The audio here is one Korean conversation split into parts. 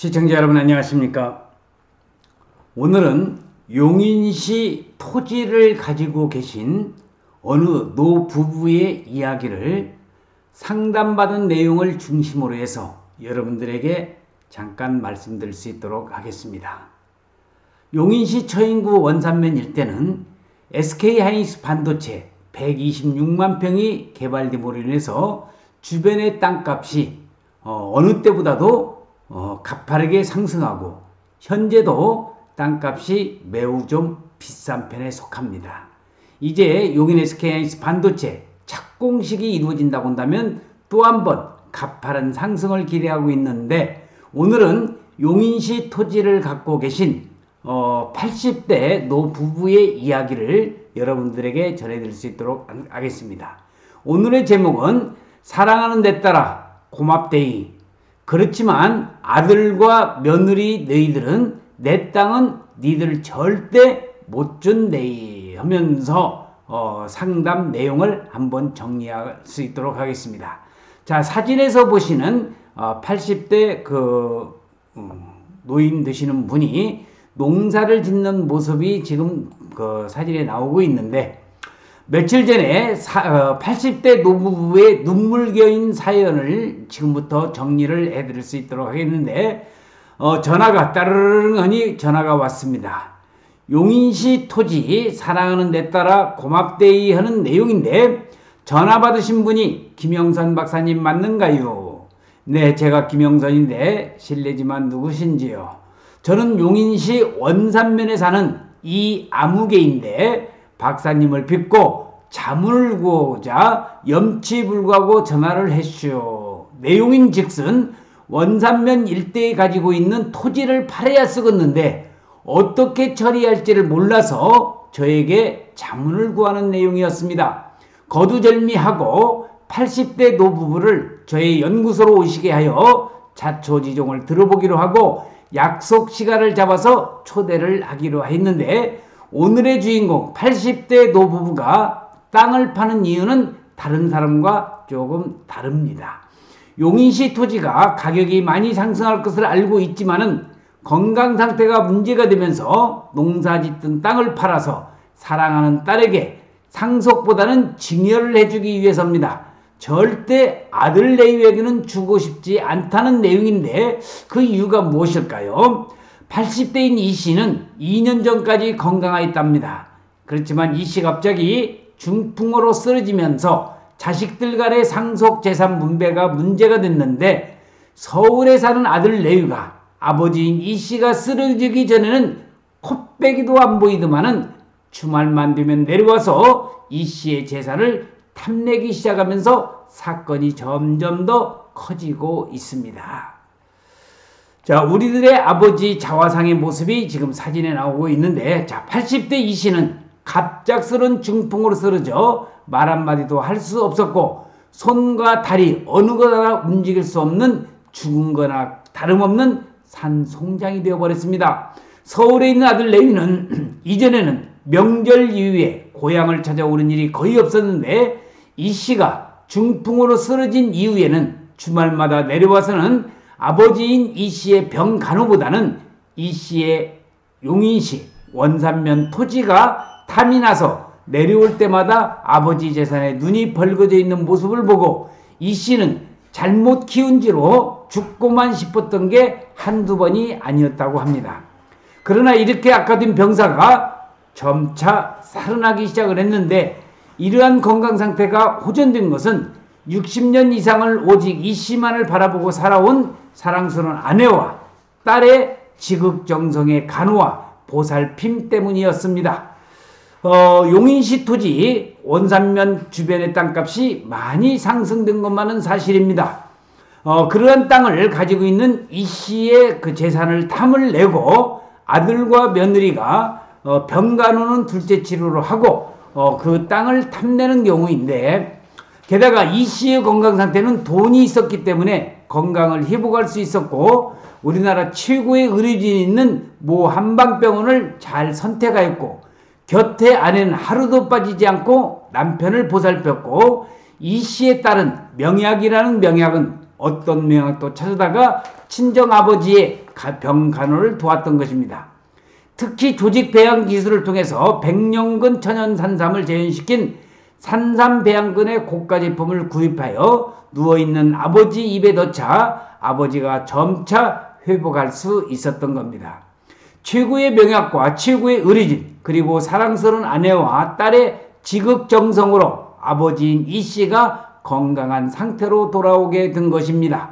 시청자 여러분 안녕하십니까? 오늘은 용인시 토지를 가지고 계신 어느 노부부의 이야기를 상담받은 내용을 중심으로 해서 여러분들에게 잠깐 말씀드릴 수 있도록 하겠습니다. 용인시 처인구 원산면 일대는 SK하이닉스 반도체 126만 평이 개발됨으로 인해서 주변의 땅값이 어느 때보다도 가파르게 상승하고 현재도 땅값이 매우 좀 비싼 편에 속합니다. 이제 용인 SK하이닉스 반도체 착공식이 이루어진다고 한다면 또 한 번 가파른 상승을 기대하고 있는데, 오늘은 용인시 토지를 갖고 계신 80대 노부부의 이야기를 여러분들에게 전해드릴 수 있도록 하겠습니다. 오늘의 제목은 사랑하는 내 딸아 고맙데이. 그렇지만 아들과 며느리 너희들은 내 땅은 니들 절대 못 준데이 하면서 상담 내용을 한번 정리할 수 있도록 하겠습니다. 자, 사진에서 보시는 80대 노인 되시는 분이 농사를 짓는 모습이 지금 사진에 나오고 있는데, 며칠 전에 80대 노부부의 눈물겨인 사연을 지금부터 정리를 해드릴 수 있도록 하겠는데, 전화가 따르릉하니 전화가 왔습니다. 용인시 토지 사랑하는 내 딸아 고맙데이 하는 내용인데, 전화 받으신 분이 김영선 박사님 맞는가요? 네, 제가 김영선인데 실례지만 누구신지요? 저는 용인시 원산면에 사는 이아무개인데 박사님을 뵙고 자문을 구하고자 염치불구하고 전화를 했슈. 내용인 즉슨 원산면 일대에 가지고 있는 토지를 팔아야 쓰겠는데 어떻게 처리할지를 몰라서 저에게 자문을 구하는 내용이었습니다. 거두절미하고 80대 노부부를 저의 연구소로 오시게 하여 자초지종을 들어보기로 하고 약속 시간을 잡아서 초대를 하기로 했는데, 오늘의 주인공 80대 노부부가 땅을 파는 이유는 다른 사람과 조금 다릅니다. 용인시 토지가 가격이 많이 상승할 것을 알고 있지만은 건강 상태가 문제가 되면서 농사 짓던 땅을 팔아서 사랑하는 딸에게 상속보다는 증여를 해주기 위해서입니다. 절대 아들 내외에게는 주고 싶지 않다는 내용인데 그 이유가 무엇일까요? 80대인 이 씨는 2년 전까지 건강하였답니다. 그렇지만 이 씨 갑자기 중풍으로 쓰러지면서 자식들 간의 상속 재산 분배가 문제가 됐는데, 서울에 사는 아들 내외가 아버지인 이 씨가 쓰러지기 전에는 코빼기도 안 보이더만은 주말만 되면 내려와서 이 씨의 재산을 탐내기 시작하면서 사건이 점점 더 커지고 있습니다. 자, 우리들의 아버지 자화상의 모습이 지금 사진에 나오고 있는데, 자, 80대 이 씨는 갑작스런 중풍으로 쓰러져 말 한마디도 할 수 없었고 손과 다리 어느 것 하나 움직일 수 없는 죽은 거나 다름없는 산송장이 되어버렸습니다. 서울에 있는 아들 레위는 이전에는 명절 이후에 고향을 찾아오는 일이 거의 없었는데, 이 씨가 중풍으로 쓰러진 이후에는 주말마다 내려와서는 아버지인 이 씨의 병 간호보다는 이 씨의 용인시 원산면 토지가 탐이 나서 내려올 때마다 아버지 재산에 눈이 벌거져 있는 모습을 보고 이 씨는 잘못 키운지로 죽고만 싶었던 게 한두 번이 아니었다고 합니다. 그러나 이렇게 악화된 병사가 점차 살아나기 시작을 했는데, 이러한 건강 상태가 호전된 것은 60년 이상을 오직 이 씨만을 바라보고 살아온 사랑스러운 아내와 딸의 지극정성의 간호와 보살핌 때문이었습니다. 용인시 토지 원산면 주변의 땅값이 많이 상승된 것만은 사실입니다. 그러한 땅을 가지고 있는 이 씨의 그 재산을 탐을 내고 아들과 며느리가 병간호는 둘째 치료로 하고 그 땅을 탐내는 경우인데, 게다가 이 씨의 건강 상태는 돈이 있었기 때문에 건강을 회복할 수 있었고 우리나라 최고의 의료진이 있는 모 한방병원을 잘 선택하였고, 곁에 아내는 하루도 빠지지 않고 남편을 보살폈고, 이 씨의 딸은 명약이라는 명약은 어떤 명약도 찾아다가 친정아버지의 병간호를 도왔던 것입니다. 특히 조직 배양 기술을 통해서 백년근 천연 산삼을 재현시킨 산삼 배양근의 고가 제품을 구입하여 누워있는 아버지 입에 넣자 아버지가 점차 회복할 수 있었던 겁니다. 최고의 명약과 최고의 의료진 그리고 사랑스러운 아내와 딸의 지극정성으로 아버지인 이 씨가 건강한 상태로 돌아오게 된 것입니다.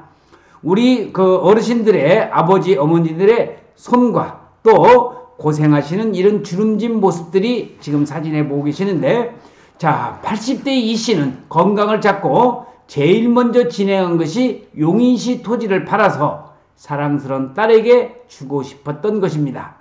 우리 어르신들의 아버지 어머니들의 손과 또 고생하시는 이런 주름진 모습들이 지금 사진에 보고 계시는데, 자, 80대 이 씨는 건강을 찾고 제일 먼저 진행한 것이 용인시 토지를 팔아서 사랑스러운 딸에게 주고 싶었던 것입니다.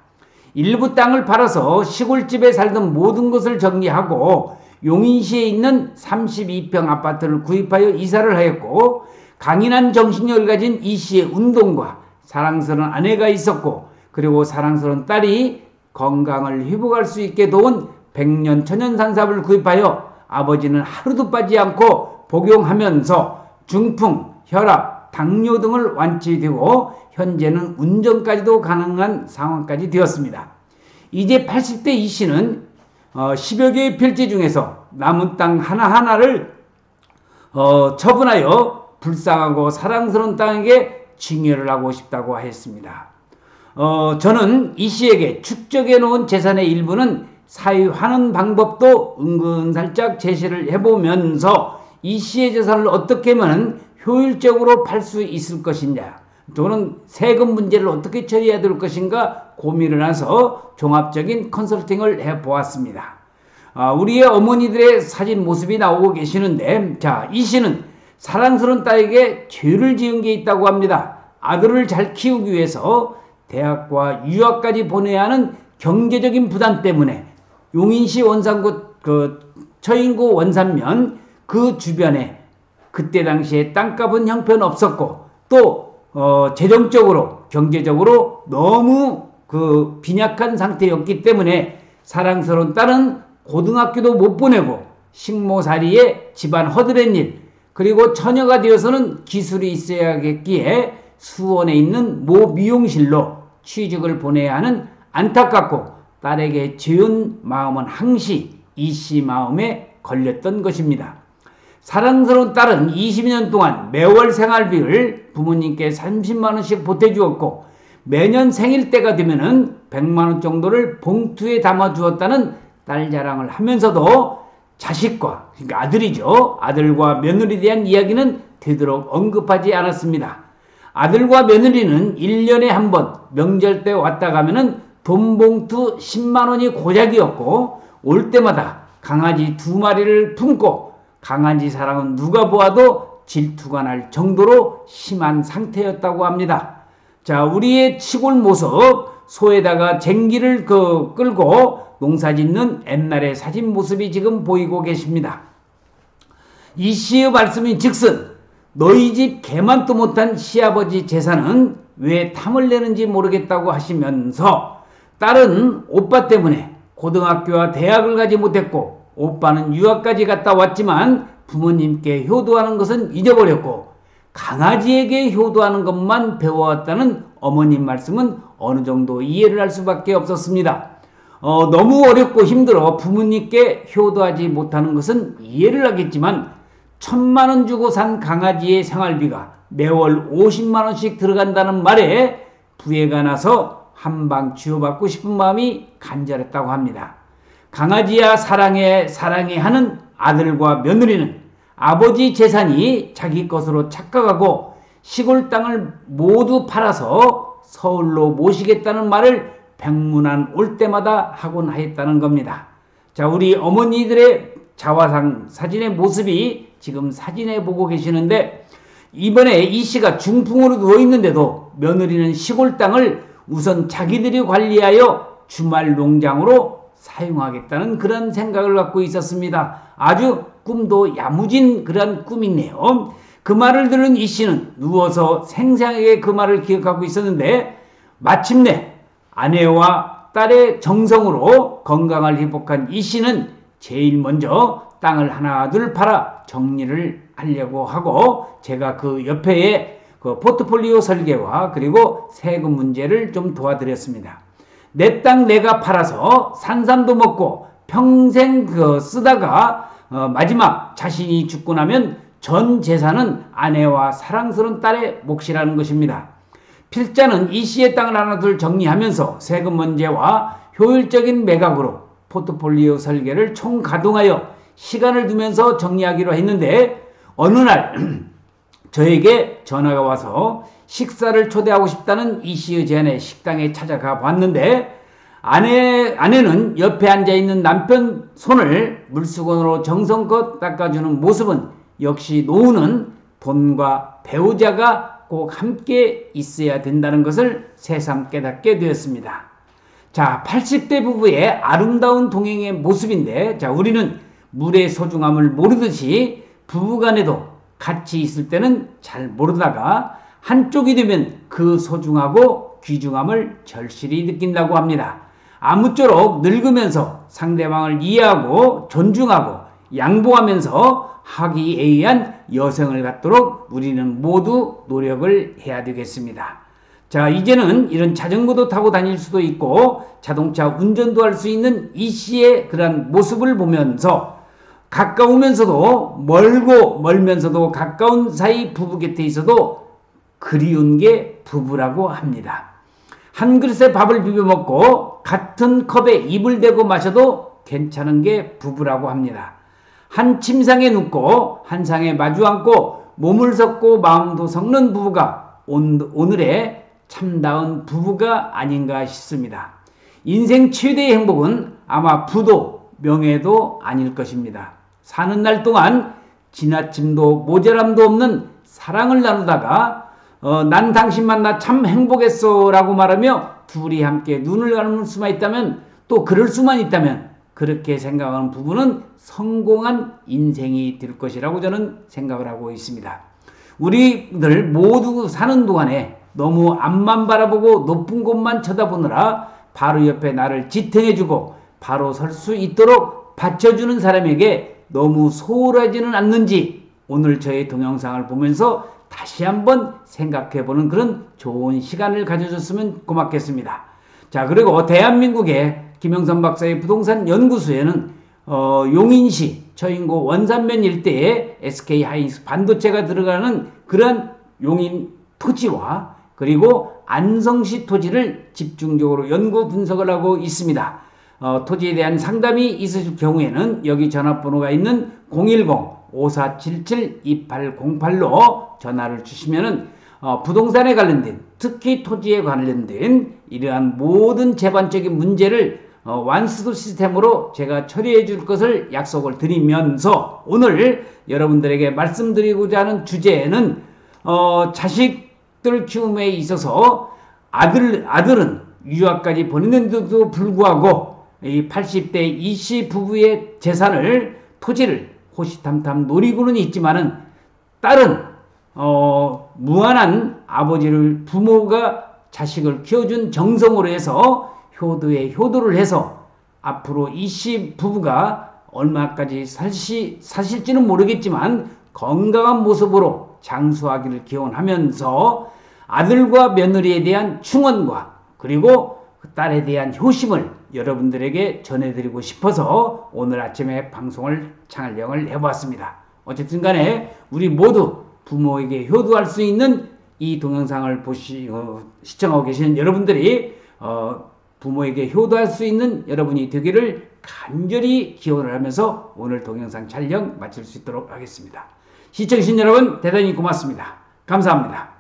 일부 땅을 팔아서 시골집에 살던 모든 것을 정리하고 용인시에 있는 32평 아파트를 구입하여 이사를 하였고, 강인한 정신력을 가진 이 씨의 운동과 사랑스러운 아내가 있었고, 그리고 사랑스러운 딸이 건강을 회복할 수 있게 도운 백년 천연 산삼을 구입하여 아버지는 하루도 빠지지 않고 복용하면서 중풍, 혈압, 당뇨 등을 완치되고 현재는 운전까지도 가능한 상황까지 되었습니다. 이제 80대 이 씨는 10여 개의 필지 중에서 남은 땅 하나하나를 처분하여 불쌍하고 사랑스러운 땅에게 증여를 하고 싶다고 하였습니다. 저는 이 씨에게 축적해 놓은 재산의 일부는 사유하는 방법도 은근살짝 제시를 해보면서 이 씨의 재산을 어떻게 하면 효율적으로 팔 수 있을 것이냐, 또는 세금 문제를 어떻게 처리해야 될 것인가 고민을 해서 종합적인 컨설팅을 해보았습니다. 우리의 어머니들의 사진 모습이 나오고 계시는데, 자, 이 씨는 사랑스러운 딸에게 죄를 지은 게 있다고 합니다. 아들을 잘 키우기 위해서 대학과 유학까지 보내야 하는 경제적인 부담 때문에 용인시 원산구 처인구 원산면 그 주변에 그때 당시에 땅값은 형편없었고 또 재정적으로 경제적으로 너무 빈약한 상태였기 때문에 사랑스러운 딸은 고등학교도 못 보내고 식모살이에 집안 허드렛 일, 그리고 처녀가 되어서는 기술이 있어야겠기에 수원에 있는 모 미용실로 취직을 보내야 하는 안타깝고 딸에게 지은 마음은 항시 이 씨 마음에 걸렸던 것입니다. 사랑스러운 딸은 20년 동안 매월 생활비를 부모님께 30만원씩 보태주었고 매년 생일 때가 되면은 100만원 정도를 봉투에 담아주었다는 딸 자랑을 하면서도 자식과, 그러니까 아들이죠, 아들과 며느리에 대한 이야기는 되도록 언급하지 않았습니다. 아들과 며느리는 1년에 한 번 명절 때 왔다 가면은 돈 봉투 10만원이 고작이었고 올 때마다 강아지 2마리를 품고 강아지 사랑은 누가 보아도 질투가 날 정도로 심한 상태였다고 합니다. 자, 우리의 시골 모습, 소에다가 쟁기를 끌고 농사 짓는 옛날의 사진 모습이 지금 보이고 계십니다. 이 씨의 말씀인 즉슨 너희 집 개만도 못한 시아버지 재산은 왜 탐을 내는지 모르겠다고 하시면서 딸은 오빠 때문에 고등학교와 대학을 가지 못했고 오빠는 유학까지 갔다 왔지만 부모님께 효도하는 것은 잊어버렸고 강아지에게 효도하는 것만 배워왔다는 어머님 말씀은 어느 정도 이해를 할 수밖에 없었습니다. 너무 어렵고 힘들어 부모님께 효도하지 못하는 것은 이해를 하겠지만 1000만원 주고 산 강아지의 생활비가 매월 50만원씩 들어간다는 말에 부해가 나서 한방 쥐어받고 싶은 마음이 간절했다고 합니다. 강아지야 사랑해 하는 아들과 며느리는 아버지 재산이 자기 것으로 착각하고 시골 땅을 모두 팔아서 서울로 모시겠다는 말을 백문안 올 때마다 하곤 하였다는 겁니다. 자, 우리 어머니들의 자화상 사진의 모습이 지금 사진에 보고 계시는데, 이번에 이 씨가 중풍으로 누워있는데도 며느리는 시골 땅을 우선 자기들이 관리하여 주말 농장으로 사용하겠다는 그런 생각을 갖고 있었습니다. 아주 꿈도 야무진 그런 꿈이네요. 그 말을 들은 이 씨는 누워서 생생하게 그 말을 기억하고 있었는데, 마침내 아내와 딸의 정성으로 건강을 회복한 이 씨는 제일 먼저 땅을 하나 둘 팔아 정리를 하려고 하고 제가 그 옆에 그 포트폴리오 설계와 그리고 세금 문제를 좀 도와드렸습니다. 내 땅 내가 팔아서 산삼도 먹고 평생 쓰다가 마지막 자신이 죽고 나면 전 재산은 아내와 사랑스러운 딸의 몫이라는 것입니다. 필자는 이 씨의 땅을 하나 둘 정리하면서 세금 문제와 효율적인 매각으로 포트폴리오 설계를 총가동하여 시간을 두면서 정리하기로 했는데 어느 날 저에게 전화가 와서 식사를 초대하고 싶다는 이 씨의 제안에 식당에 찾아가 봤는데 아내는 옆에 앉아있는 남편 손을 물수건으로 정성껏 닦아주는 모습은 역시 노후는 돈과 배우자가 꼭 함께 있어야 된다는 것을 새삼 깨닫게 되었습니다. 자, 80대 부부의 아름다운 동행의 모습인데, 자, 우리는 물의 소중함을 모르듯이 부부간에도 같이 있을 때는 잘 모르다가 한쪽이 되면 그 소중하고 귀중함을 절실히 느낀다고 합니다. 아무쪼록 늙으면서 상대방을 이해하고 존중하고 양보하면서 화기애애한 여성을 갖도록 우리는 모두 노력을 해야 되겠습니다. 자, 이제는 이런 자전거도 타고 다닐 수도 있고 자동차 운전도 할 수 있는 이 씨의 그런 모습을 보면서 가까우면서도 멀고 멀면서도 가까운 사이 부부 곁에 있어도 그리운 게 부부라고 합니다. 한 그릇에 밥을 비벼 먹고 같은 컵에 입을 대고 마셔도 괜찮은 게 부부라고 합니다. 한 침상에 눕고 한 상에 마주 앉고 몸을 섞고 마음도 섞는 부부가 오늘의 참다운 부부가 아닌가 싶습니다. 인생 최대의 행복은 아마 부도 명예도 아닐 것입니다. 사는 날 동안 지나침도 모자람도 없는 사랑을 나누다가 난 당신 만나 참 행복했어 라고 말하며 둘이 함께 눈을 감을 수만 있다면 또 그럴 수만 있다면 그렇게 생각하는 부부는 성공한 인생이 될 것이라고 저는 생각을 하고 있습니다. 우리들 모두 사는 동안에 너무 앞만 바라보고 높은 곳만 쳐다보느라 바로 옆에 나를 지탱해주고 바로 설 수 있도록 받쳐주는 사람에게 너무 소홀하지는 않는지 오늘 저의 동영상을 보면서 다시 한번 생각해보는 그런 좋은 시간을 가져줬으면 고맙겠습니다. 자, 그리고 대한민국의 김영선 박사의 부동산 연구소에는 용인시 처인고 원산면 일대에 SK하이닉스 반도체가 들어가는 그런 용인 토지와 그리고 안성시 토지를 집중적으로 연구 분석을 하고 있습니다. 토지에 대한 상담이 있으실 경우에는 여기 전화번호가 있는 010-5477-2808로 전화를 주시면은 부동산에 관련된 특히 토지에 관련된 이러한 모든 재반적인 문제를 완수도 시스템으로 제가 처리해 줄 것을 약속을 드리면서 오늘 여러분들에게 말씀드리고자 하는 주제는 자식들 키움에 있어서 아들은 유학까지 보내는데도 불구하고 이 80대 이씨 부부의 재산을 토지를 호시탐탐 노리고는 있지만은 딸은 무한한 아버지를 부모가 자식을 키워준 정성으로 해서 효도에 효도를 해서 앞으로 이씨 부부가 얼마까지 사실지는 모르겠지만 건강한 모습으로 장수하기를 기원하면서 아들과 며느리에 대한 충원과 그리고 그 딸에 대한 효심을 여러분들에게 전해드리고 싶어서 오늘 아침에 방송을 촬영을 해보았습니다. 어쨌든 간에 우리 모두 부모에게 효도할 수 있는 이 동영상을 시청하고 계시는 여러분들이 부모에게 효도할 수 있는 여러분이 되기를 간절히 기원을 하면서 오늘 동영상 촬영 마칠 수 있도록 하겠습니다. 시청해주신 여러분 대단히 고맙습니다. 감사합니다.